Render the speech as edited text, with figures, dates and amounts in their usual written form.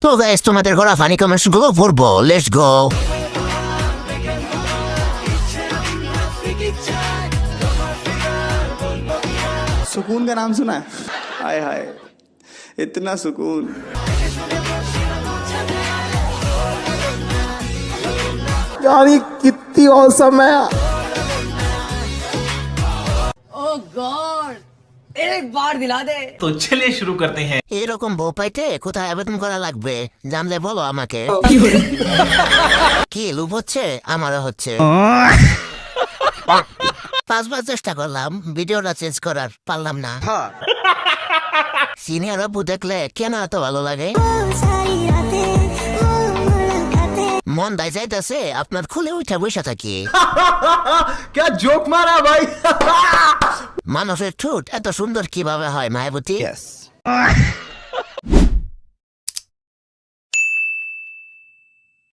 তো গাইস তোমাদের করা ফানি কমেন্টস গুলো পড়বো, লেটস গো। सुकून का नाम सुना है? हाय हाय इतना सुकून। यार ये कितनी औसम है। ओह गॉड एक बार दिला दे। तो चलिए शुरू करते हैं। এরকম বউ পাইতে কোথায় আবেদন করা লাগবে জানলে বলো আমাকে। কি লুপ হচ্ছে? আমারও হচ্ছে। 5 বার চেষ্টা করলাম ভিডিওটা চেঞ্জ করার, পারলাম না। সিনিয়র আপু দেখলে কেন এত ভালো লাগে? মন দায় যাইতেছে আপনার খুলে উঠে বসে থাকি। क्या जोक मारा भाई। মানুষের ঠোঁট এত সুন্দর কিভাবে হয় মায়াবতী? यस